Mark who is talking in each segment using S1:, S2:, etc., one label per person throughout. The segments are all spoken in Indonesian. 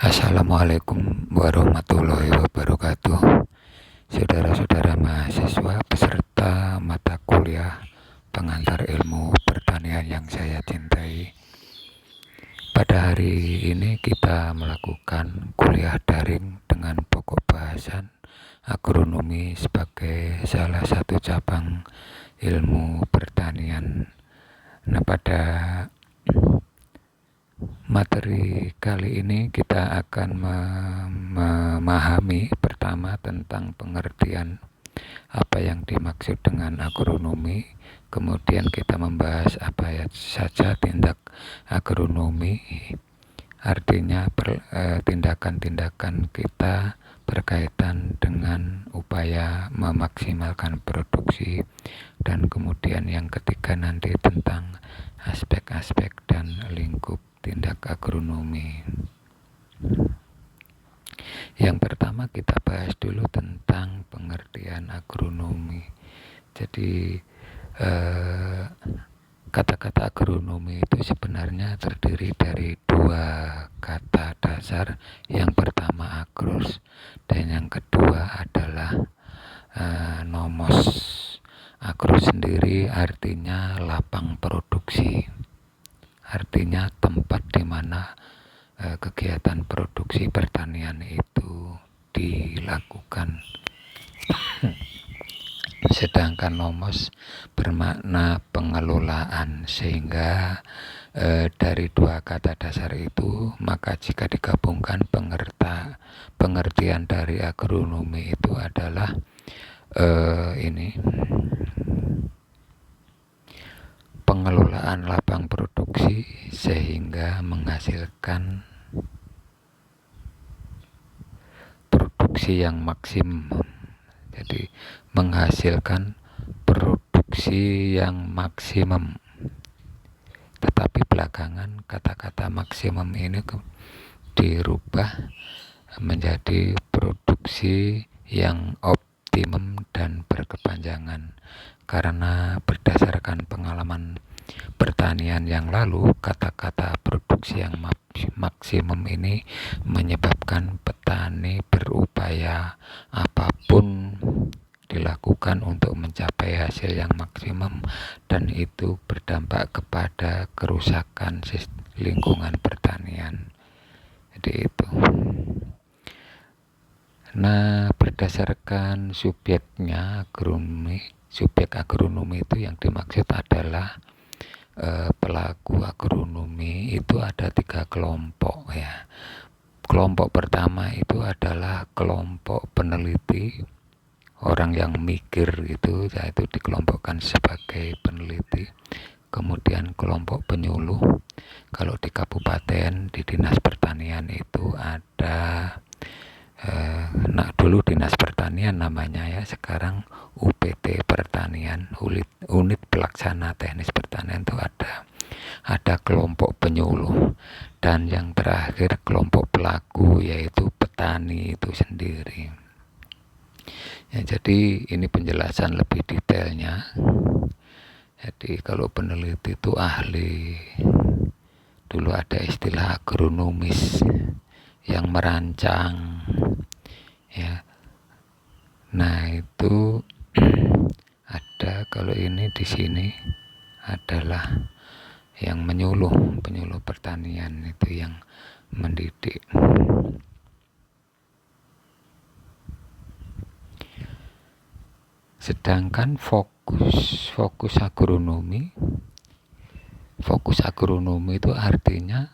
S1: Assalamualaikum warahmatullahi wabarakatuh. Saudara-saudara mahasiswa peserta mata kuliah pengantar ilmu pertanian yang saya cintai. Pada hari ini kita melakukan kuliah daring dengan pokok bahasan agronomi sebagai salah satu cabang ilmu pertanian. Nah, pada materi kali ini kita akan memahami pertama tentang pengertian apa yang dimaksud dengan agronomi. Kemudian kita membahas apa saja tindak agronomi, artinya tindakan-tindakan kita berkaitan dengan upaya memaksimalkan produksi. Dan kemudian yang ketiga nanti tentang aspek-aspek dan lingkup tindak agronomi. Yang pertama kita bahas dulu tentang pengertian agronomi. Jadi kata-kata agronomi itu sebenarnya terdiri dari dua kata dasar. Yang pertama agros dan yang kedua adalah nomos. Agros sendiri artinya lapang produksi, artinya tempat di mana kegiatan produksi pertanian itu dilakukan. Sedangkan nomos bermakna pengelolaan, sehingga dari dua kata dasar itu maka jika digabungkan pengertian dari agronomi itu adalah pengelolaan lapang produksi sehingga menghasilkan produksi yang maksimum. Jadi menghasilkan produksi yang maksimum. Tetapi belakangan kata-kata maksimum ini dirubah menjadi produksi yang optimum dan berkepanjangan. Karena berdasarkan pengalaman pertanian yang lalu, kata-kata produksi yang maksimum ini menyebabkan petani berupaya apapun dilakukan untuk mencapai hasil yang maksimum, dan itu berdampak kepada kerusakan lingkungan pertanian. Jadi itu. Nah, berdasarkan subjek agronomi itu yang dimaksud adalah pelaku agronomi itu ada 3 kelompok ya. Kelompok pertama itu adalah kelompok peneliti, orang yang mikir itu, yaitu dikelompokkan sebagai peneliti. Kemudian kelompok penyuluh, kalau di kabupaten di dinas pertanian itu ada dulu dinas pertanian namanya ya, sekarang UPT pertanian, unit pelaksana teknis pertanian itu ada kelompok penyuluh. Dan yang terakhir kelompok pelaku, yaitu petani itu sendiri ya. Jadi ini penjelasan lebih detailnya. Jadi kalau peneliti itu ahli, dulu ada istilah agronomis yang merancang ya. Nah itu ada, kalau ini di sini adalah yang penyuluh pertanian, itu yang mendidik. Sedangkan fokus agronomi itu artinya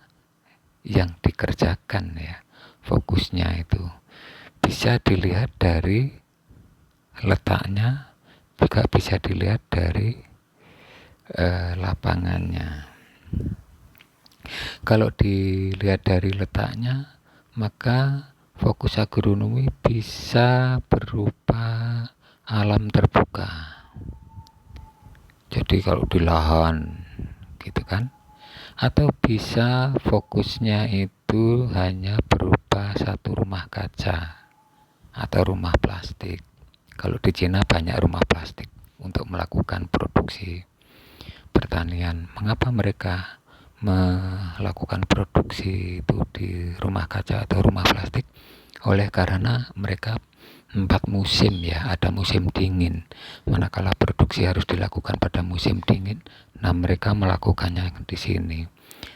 S1: yang dikerjakan ya. Fokusnya itu bisa dilihat dari letaknya, juga bisa dilihat dari lapangannya. Kalau dilihat dari letaknya, maka fokus agronomi bisa berupa alam terbuka. Jadi kalau di lahan gitu kan, atau bisa fokusnya itu hanya berupa satu rumah kaca atau rumah plastik. Kalau di Cina banyak rumah plastik untuk melakukan produksi pertanian. Mengapa mereka melakukan produksi itu di rumah kaca atau rumah plastik oleh karena mereka 4 musim ya, ada musim dingin. Manakala produksi harus dilakukan pada musim dingin, nah mereka melakukannya di sini.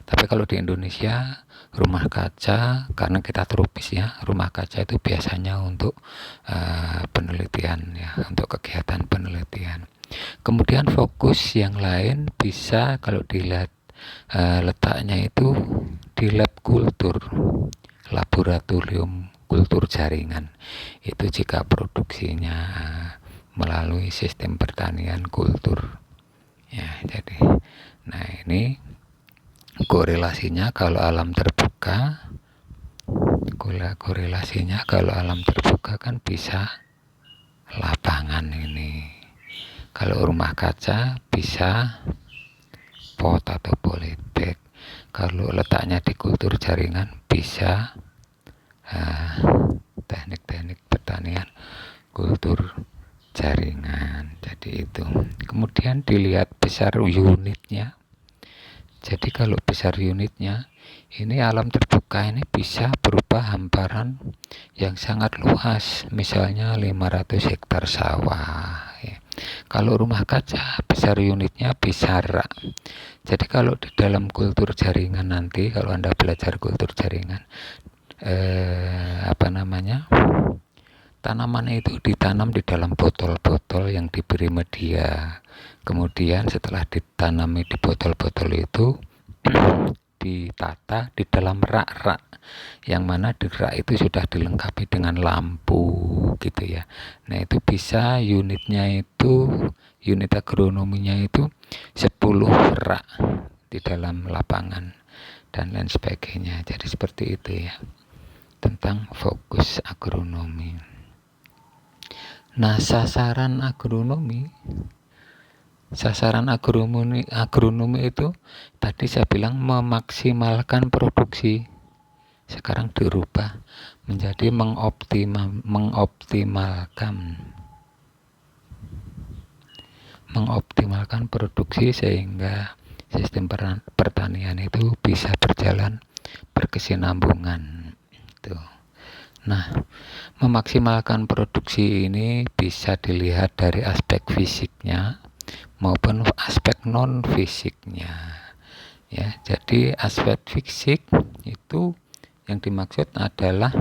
S1: Tapi kalau di Indonesia rumah kaca, karena kita tropis ya, rumah kaca itu biasanya untuk penelitian ya, untuk kegiatan penelitian. Kemudian fokus yang lain bisa kalau dilihat letaknya itu di lab kultur, laboratorium kultur jaringan. Itu jika produksinya melalui sistem pertanian kultur. Ya, jadi nah ini korelasinya kalau alam terbuka, kan bisa lapangan ini. Kalau rumah kaca bisa pot atau politik. Kalau letaknya di kultur jaringan bisa teknik-teknik pertanian kultur jaringan. Jadi itu. Kemudian dilihat besar unitnya. Jadi kalau besar unitnya, ini alam terbuka ini bisa berupa hamparan yang sangat luas, misalnya 500 hektar sawah. Ya. Kalau rumah kaca, besar unitnya bisa rak. Jadi kalau di dalam kultur jaringan nanti, kalau Anda belajar kultur jaringan, tanaman itu ditanam di dalam botol-botol yang diberi media. Kemudian setelah ditanami di botol-botol itu ditata di dalam rak-rak, yang mana di rak itu sudah dilengkapi dengan lampu gitu ya. Nah itu bisa unit agronominya itu 10 rak di dalam lapangan dan lain sebagainya. Jadi seperti itu ya, tentang fokus agronomi. Nah, sasaran agronomi itu tadi saya bilang memaksimalkan produksi. Sekarang dirubah menjadi mengoptimalkan produksi sehingga sistem pertanian itu bisa berjalan berkesinambungan. Tuh. Nah, memaksimalkan produksi ini bisa dilihat dari aspek fisiknya maupun aspek non fisiknya. Ya, jadi aspek fisik itu yang dimaksud adalah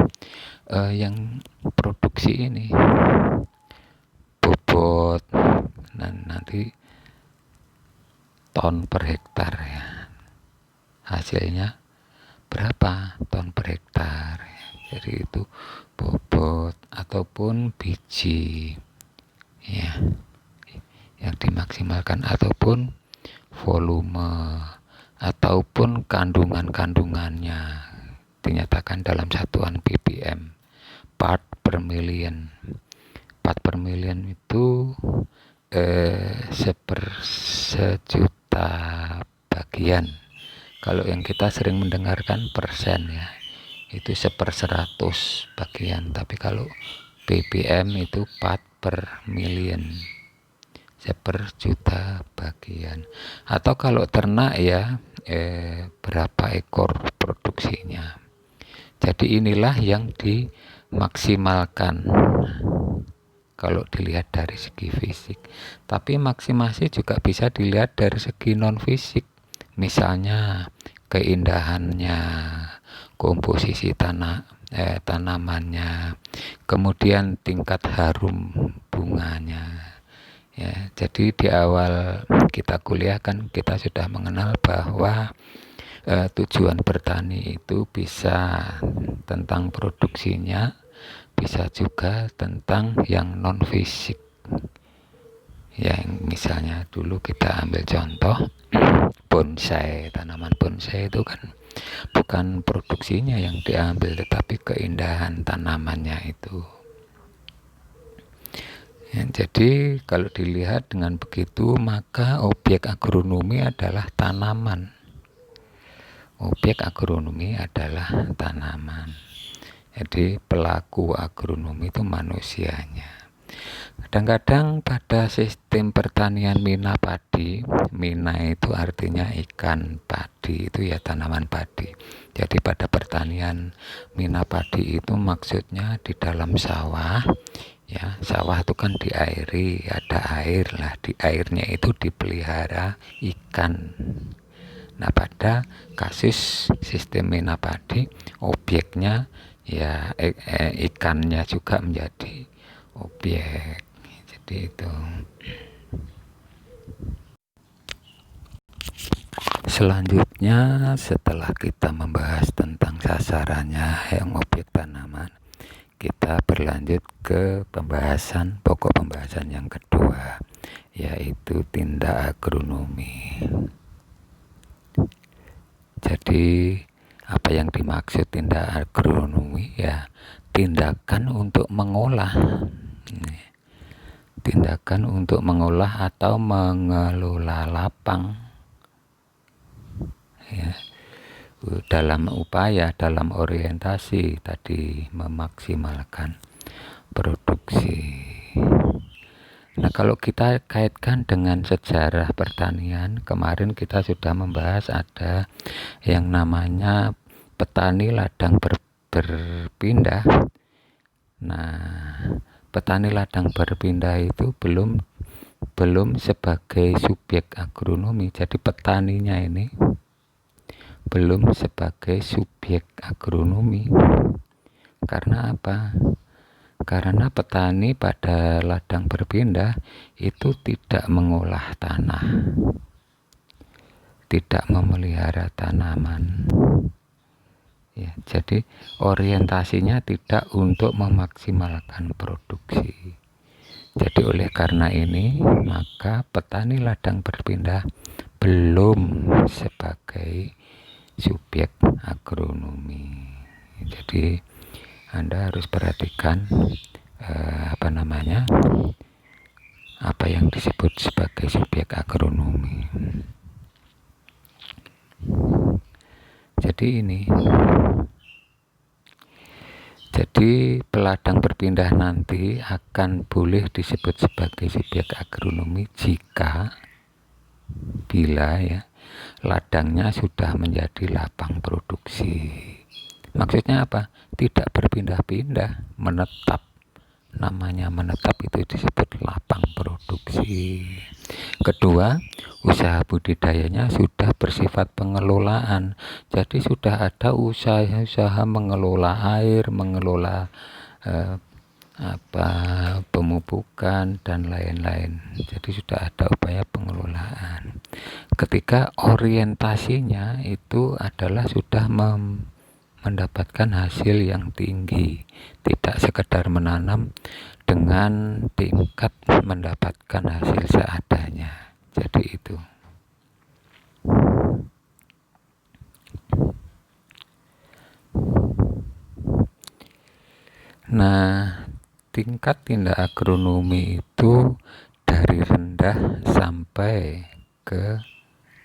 S1: yang produksi ini bobot dan nanti ton per hektar ya. Hasilnya berapa ton per hektar. Jadi itu bobot ataupun biji ya yang dimaksimalkan, ataupun volume ataupun kandungannya dinyatakan dalam satuan ppm, part per million. Part per million itu sejuta bagian. Kalau yang kita sering mendengarkan persen ya, itu 1/100 bagian. Tapi kalau ppm itu part per million, 1/juta bagian. Atau kalau ternak ya berapa ekor produksinya. Jadi inilah yang dimaksimalkan kalau dilihat dari segi fisik. Tapi maksimasi juga bisa dilihat dari segi non fisik. Misalnya keindahannya, komposisi tanamannya, kemudian tingkat harum bunganya. Ya, jadi di awal kita kuliah kan kita sudah mengenal bahwa tujuan bertani itu bisa tentang produksinya, bisa juga tentang yang non fisik. Yang misalnya dulu kita ambil contoh bonsai, tanaman bonsai itu kan bukan produksinya yang diambil, tetapi keindahan tanamannya itu. Ya, jadi kalau dilihat dengan begitu, maka objek agronomi adalah tanaman. Objek agronomi adalah tanaman. Jadi pelaku agronomi itu manusianya. Kadang-kadang pada sistem pertanian mina padi, mina itu artinya ikan, padi itu ya tanaman padi. Jadi pada pertanian mina padi itu maksudnya di dalam sawah, ya sawah itu kan diairi, ada air lah, di airnya itu dipelihara ikan. Nah pada kasus sistem mina padi, objeknya ya ikannya juga menjadi objek. Jadi itu. Selanjutnya setelah kita membahas tentang sasarannya yang objek tanaman, kita berlanjut ke pokok pembahasan yang kedua, yaitu tindak agronomi. Jadi apa yang dimaksud tindak agronomi? Ya tindakan untuk mengolah, tindakan untuk mengolah atau mengelola lapang, ya, dalam upaya, dalam orientasi tadi memaksimalkan produksi. Nah kalau kita kaitkan dengan sejarah pertanian, kemarin kita sudah membahas ada yang namanya petani ladang berpindah. Nah petani ladang berpindah itu belum sebagai subjek agronomi. Jadi petaninya ini belum sebagai subjek agronomi. Karena apa? Karena petani pada ladang berpindah itu tidak mengolah tanah, tidak memelihara tanaman, ya, jadi orientasinya tidak untuk memaksimalkan produksi. Jadi oleh karena ini maka petani ladang berpindah belum sebagai subjek agronomi. Jadi Anda harus perhatikan apa yang disebut sebagai subjek agronomi. Jadi peladang berpindah nanti akan boleh disebut sebagai subjek agronomi bila ya ladangnya sudah menjadi lapang produksi. Maksudnya apa? Tidak berpindah-pindah, menetap. Namanya menetap itu disebut lapang produksi. Kedua, usaha budidayanya sudah bersifat pengelolaan. Jadi sudah ada usaha mengelola air, mengelola pemupukan dan lain-lain. Jadi sudah ada upaya pengelolaan. Ketika orientasinya itu adalah sudah mendapatkan hasil yang tinggi, tidak sekedar menanam dengan tingkat mendapatkan hasil seadanya. Jadi itu. Nah, tingkat tindak agronomi itu dari rendah sampai ke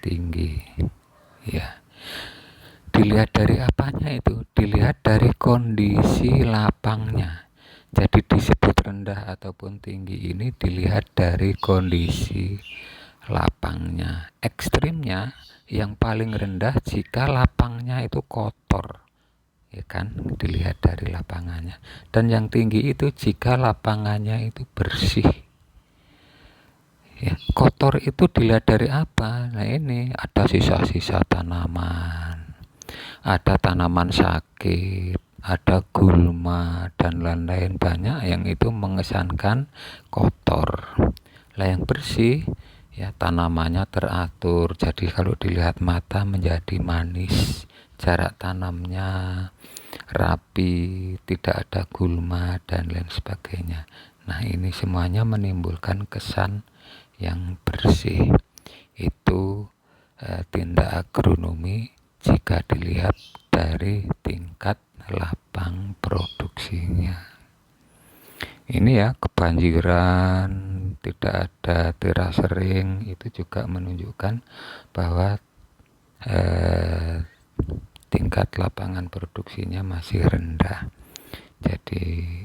S1: tinggi, ya. Dilihat dari apanya itu? Dilihat dari kondisi lapangnya. Jadi disebut rendah ataupun tinggi ini dilihat dari kondisi lapangnya. Ekstrimnya yang paling rendah jika lapangnya itu kotor, ya kan, dilihat dari lapangannya. Dan yang tinggi itu jika lapangannya itu bersih. Ya, kotor itu dilihat dari apa? Nah ini ada sisa-sisa tanaman, ada tanaman sakit, ada gulma dan lain-lain, banyak yang itu mengesankan kotor. Lah yang bersih ya tanamannya teratur, jadi kalau dilihat mata menjadi manis, jarak tanamnya rapi, tidak ada gulma dan lain sebagainya. Nah ini semuanya menimbulkan kesan yang bersih. Itu tindak agronomi jika dilihat dari tingkat lapang produksinya. Ini ya kebanjiran, tidak ada terasering, itu juga menunjukkan bahwa tingkat lapangan produksinya masih rendah. Jadi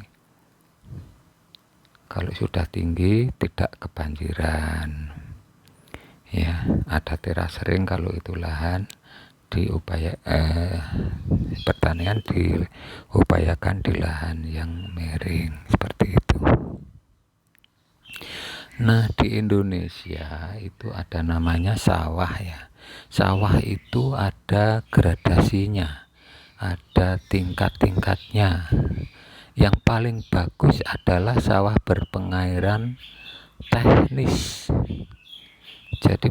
S1: Kalau sudah tinggi tidak kebanjiran. Ya, ada terasering kalau itu lahan pertanian diupayakan di lahan yang miring seperti itu. Nah, di Indonesia itu ada namanya sawah ya. Sawah itu ada gradasinya, ada tingkat-tingkatnya. Yang paling bagus adalah sawah berpengairan teknis. Jadi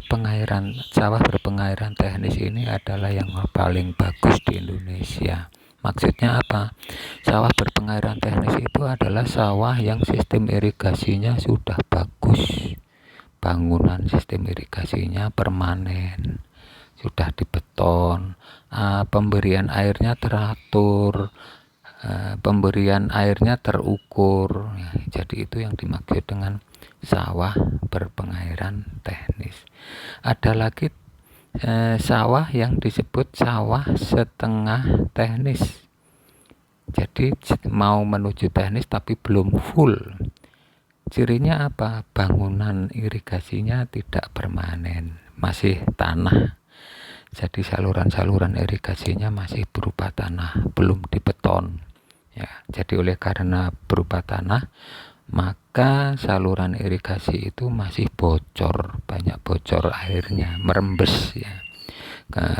S1: sawah berpengairan teknis ini adalah yang paling bagus di Indonesia. Maksudnya apa? Sawah berpengairan teknis itu adalah sawah yang sistem irigasinya sudah bagus. Bangunan sistem irigasinya permanen, sudah dibeton, pemberian airnya teratur, pemberian airnya terukur. Jadi itu yang dimaksud dengan sawah berpengairan teknis. Ada lagi sawah yang disebut sawah setengah teknis. Jadi mau menuju teknis tapi belum full. Cirinya apa? Bangunan irigasinya tidak permanen, masih tanah. Jadi saluran-saluran irigasinya masih berupa tanah, belum dibeton. Ya, jadi oleh karena berupa tanah, maka saluran irigasi itu masih bocor, banyak bocor airnya, merembes ya.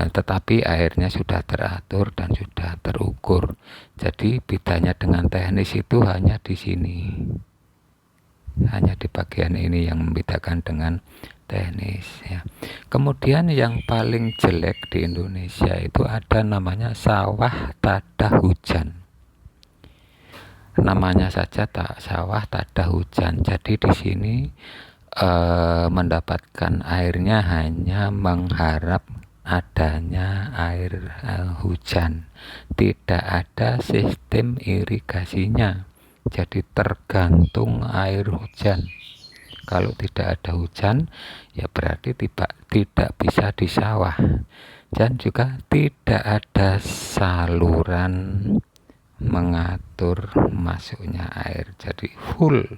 S1: Tetapi airnya sudah teratur dan sudah terukur. Jadi bedanya dengan teknis itu hanya di sini. Hanya di bagian ini yang membedakan dengan teknis ya. Kemudian yang paling jelek di Indonesia itu ada namanya sawah tada hujan. Namanya saja sawah tada hujan. Jadi di sini mendapatkan airnya hanya mengharap adanya air hujan. Tidak ada sistem irigasinya. Jadi tergantung air hujan. Kalau tidak ada hujan, ya berarti tidak bisa di sawah. Dan juga tidak ada saluran mengatur masuknya air. Jadi full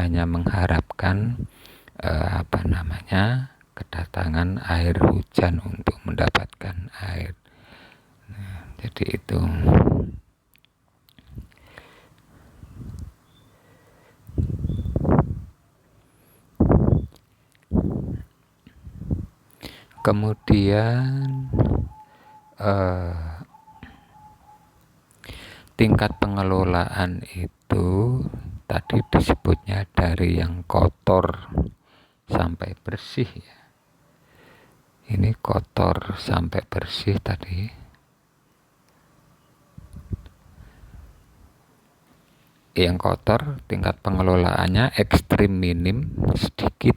S1: hanya mengharapkan kedatangan air hujan untuk mendapatkan air. Nah, jadi itu. Kemudian tingkat pengelolaan itu tadi disebutnya dari yang kotor sampai bersih ya. Ini kotor sampai bersih tadi. Yang kotor tingkat pengelolaannya ekstrim minim, sedikit.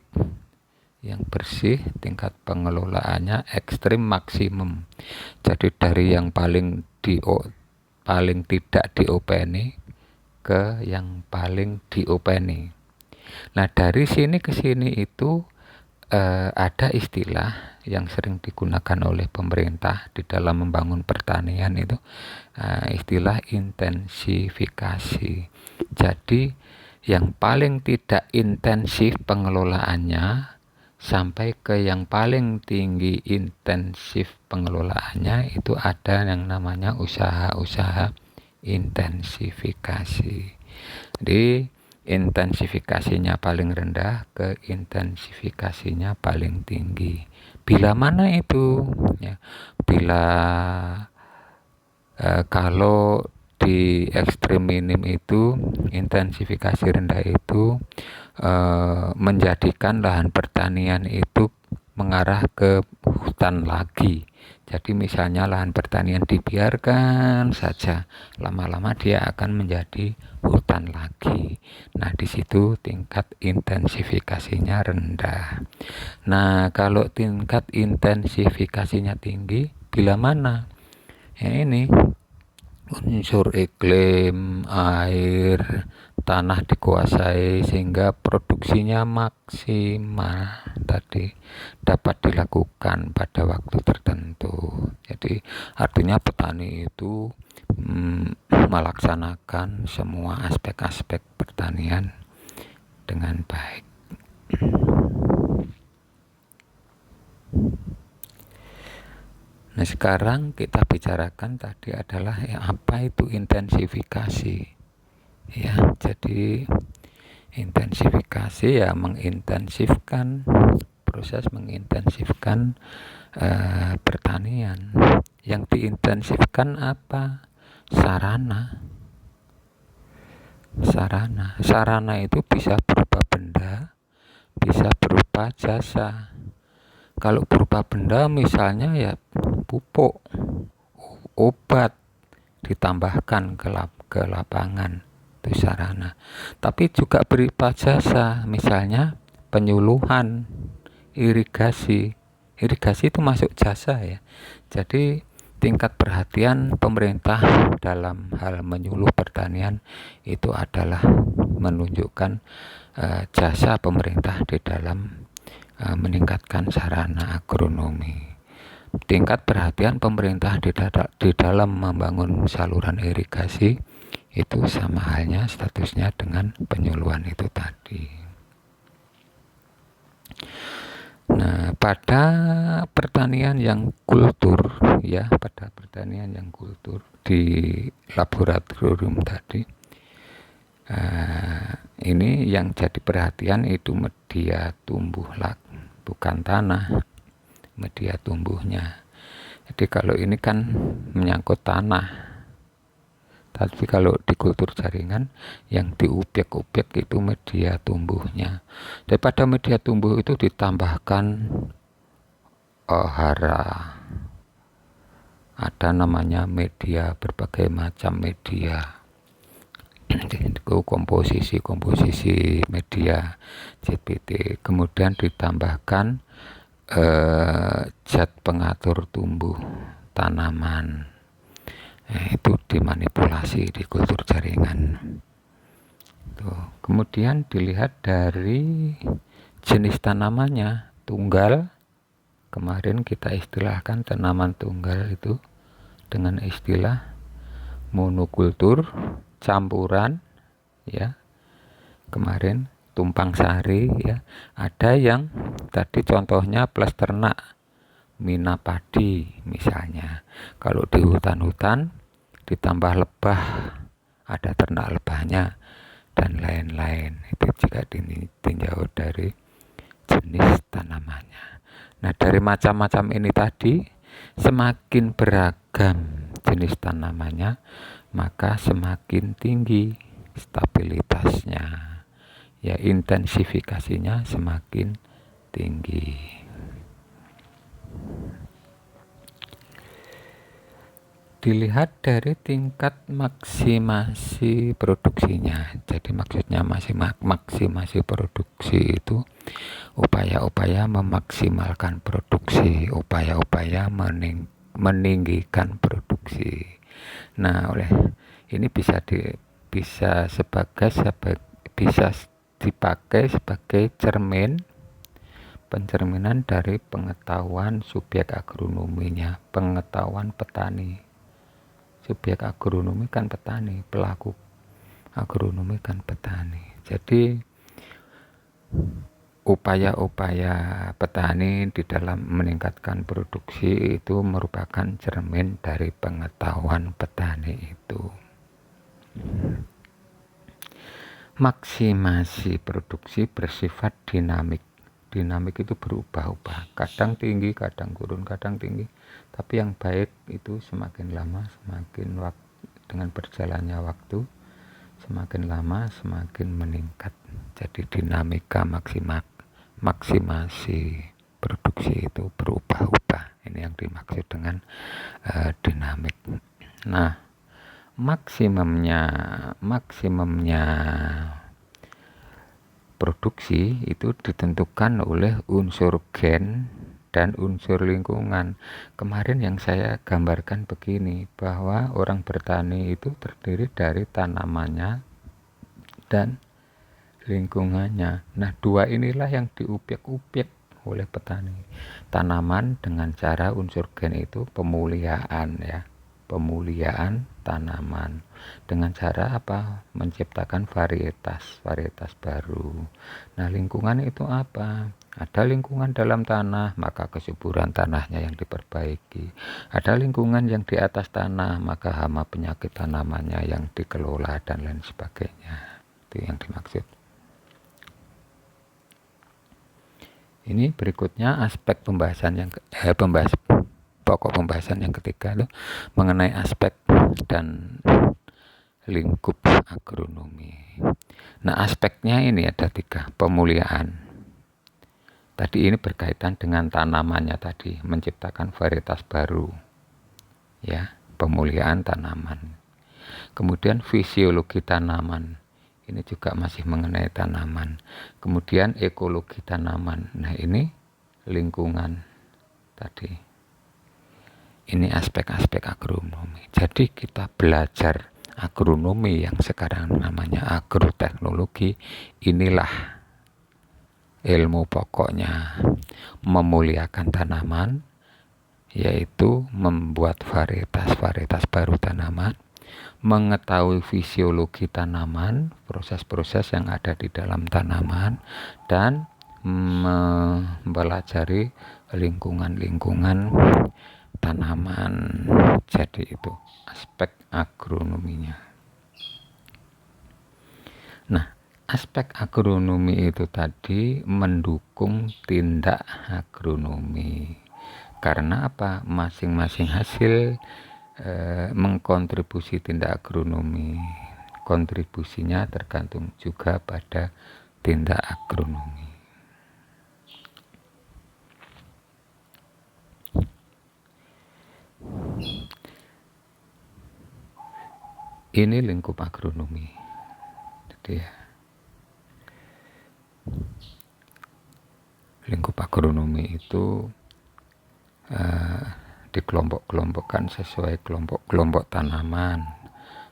S1: Yang bersih tingkat pengelolaannya ekstrim maksimum. Jadi dari yang paling tidak diopeni ke yang paling diopeni. Nah, dari sini ke sini itu ada istilah yang sering digunakan oleh pemerintah di dalam membangun pertanian itu, istilah intensifikasi. Jadi yang paling tidak intensif pengelolaannya sampai ke yang paling tinggi intensif pengelolaannya itu ada yang namanya usaha-usaha intensifikasi. Jadi intensifikasinya paling rendah ke intensifikasinya paling tinggi. Bila mana itu? Ya, bila kalau di ekstrim minim itu, intensifikasi rendah itu menjadikan lahan pertanian itu mengarah ke hutan lagi. Jadi misalnya lahan pertanian dibiarkan saja, lama-lama dia akan menjadi hutan lagi. Nah, di situ tingkat intensifikasinya rendah. Nah, kalau tingkat intensifikasinya tinggi, bila mana? Ya ini unsur iklim, air, tanah dikuasai sehingga produksinya maksimal tadi dapat dilakukan pada waktu tertentu. Jadi artinya petani itu melaksanakan semua aspek-aspek pertanian dengan baik. Nah, sekarang kita bicarakan tadi adalah apa itu intensifikasi. Ya, jadi intensifikasi ya mengintensifkan, proses mengintensifkan pertanian. Yang diintensifkan apa? Sarana itu bisa berupa benda, bisa berupa jasa. Kalau berupa benda misalnya ya pupuk, obat ditambahkan ke lapangan, itu sarana. Tapi juga berupa jasa, misalnya penyuluhan, irigasi itu masuk jasa ya. Jadi tingkat perhatian pemerintah dalam hal menyuluh pertanian itu adalah menunjukkan jasa pemerintah di dalam meningkatkan sarana agronomi. Tingkat perhatian pemerintah di dalam membangun saluran irigasi itu sama halnya statusnya dengan penyuluhan itu tadi. Nah, pada pertanian yang kultur ya, pada pertanian yang kultur di laboratorium tadi, ini yang jadi perhatian itu media tumbuh bukan tanah, media tumbuhnya. Jadi kalau ini kan menyangkut tanah, tapi kalau di kultur jaringan yang diubyek-ubyek itu media tumbuhnya. Daripada media tumbuh itu ditambahkan hara, ada namanya media, berbagai macam media, komposisi media CPT, kemudian ditambahkan zat pengatur tumbuh tanaman. Itu dimanipulasi di kultur jaringan. Tuh. Kemudian dilihat dari jenis tanamannya, tunggal. Kemarin kita istilahkan tanaman tunggal itu dengan istilah monokultur, campuran, ya. Kemarin tumpang sari, ya. Ada yang tadi contohnya plus ternak, mina padi misalnya. Kalau di hutan-hutan ditambah lebah, ada ternak lebahnya dan lain-lain. Itu jika ditinjau dari jenis tanamannya. Nah, dari macam-macam ini tadi, semakin beragam jenis tanamannya, maka semakin tinggi stabilitasnya, ya, intensifikasinya semakin tinggi. Dilihat dari tingkat maksimasi produksinya. Jadi maksudnya maksimasi produksi itu upaya-upaya memaksimalkan produksi, upaya-upaya meninggikan produksi. Nah, oleh ini bisa dipakai sebagai pencerminan dari pengetahuan subjek agronominya, pengetahuan petani. Subjek agronomi kan petani, pelaku agronomi kan petani. Jadi upaya-upaya petani di dalam meningkatkan produksi itu merupakan cermin dari pengetahuan petani itu. Maksimasi produksi bersifat dinamik. Dinamik itu berubah-ubah, kadang tinggi, kadang turun, kadang tinggi. Tapi yang baik itu semakin lama semakin dengan berjalannya waktu, semakin lama semakin meningkat. Jadi dinamika maksimasi produksi itu berubah-ubah. Ini yang dimaksud dengan dinamik. Nah, maksimumnya produksi itu ditentukan oleh unsur gen dan unsur lingkungan. Kemarin yang saya gambarkan begini, bahwa orang bertani itu terdiri dari tanamannya dan lingkungannya. Nah, dua inilah yang diubyek-ubyek oleh petani. Tanaman dengan cara unsur gen itu pemuliaan, ya, pemuliaan tanaman. Dengan cara apa? Menciptakan varietas baru. Nah, lingkungan itu apa? Ada lingkungan dalam tanah, maka kesuburan tanahnya yang diperbaiki. Ada lingkungan yang di atas tanah, maka hama penyakit tanamannya yang dikelola dan lain sebagainya. Itu yang dimaksud. Ini berikutnya aspek pembahasan yang pokok pembahasan yang ketiga itu mengenai aspek dan lingkup agronomi. Nah, aspeknya ini ada 3. Pemuliaan. Tadi ini berkaitan dengan tanamannya tadi, menciptakan varietas baru. Ya, pemuliaan tanaman. Kemudian fisiologi tanaman. Ini juga masih mengenai tanaman. Kemudian ekologi tanaman. Nah, ini lingkungan tadi. Ini aspek-aspek agronomi. Jadi kita belajar agronomi yang sekarang namanya agroteknologi. Inilah ilmu pokoknya, memuliakan tanaman, yaitu membuat varietas baru tanaman, mengetahui fisiologi tanaman, proses-proses yang ada di dalam tanaman, dan mempelajari lingkungan tanaman. Jadi itu aspek agronominya. Nah, aspek agronomi itu tadi mendukung tindak agronomi. Karena apa? Masing-masing hasil mengkontribusi tindak agronomi. Kontribusinya tergantung juga pada tindak agronomi. Ini lingkup agronomi. Jadi ya, lingkup agronomi itu dikelompok-kelompokkan sesuai kelompok tanaman.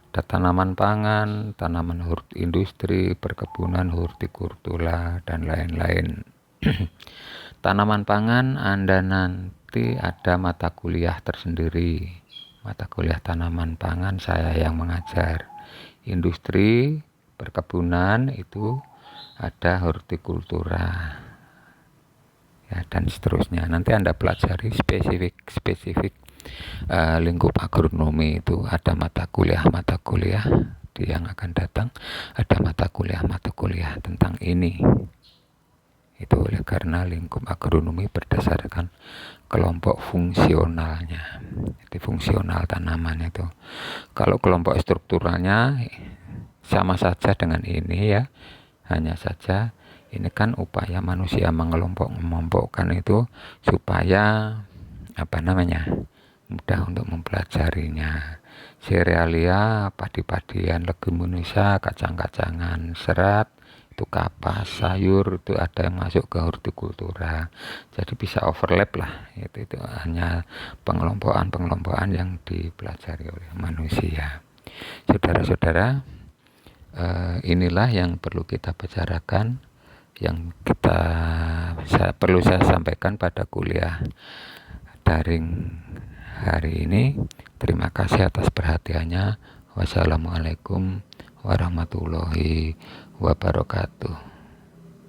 S1: Ada tanaman pangan, tanaman industri, perkebunan, hortikultura, dan lain-lain. Tanaman pangan Anda nanti ada mata kuliah tersendiri. Mata kuliah tanaman pangan saya yang mengajar. Industri, perkebunan itu ada hortikultura. Ya, dan seterusnya. Nanti Anda pelajari spesifik lingkup agronomi itu ada mata kuliah yang akan datang, ada mata kuliah tentang ini. Itu oleh karena lingkup agronomi berdasarkan kelompok fungsionalnya. Jadi fungsional tanaman itu. Kalau kelompok strukturalnya sama saja dengan ini ya. Hanya saja ini kan upaya manusia mengelompokkan itu supaya mudah untuk mempelajarinya. Serealia, padi-padian, leguminosa, kacang-kacangan, serat, itu kapas, sayur itu ada yang masuk ke hortikultura. Jadi bisa overlap lah. Itu hanya pengelompokan yang dipelajari oleh manusia. Saudara-saudara, inilah yang perlu kita bicarakan, yang perlu saya sampaikan pada kuliah daring hari ini. Terima kasih atas perhatiannya. Wassalamualaikum warahmatullahi wabarakatuh.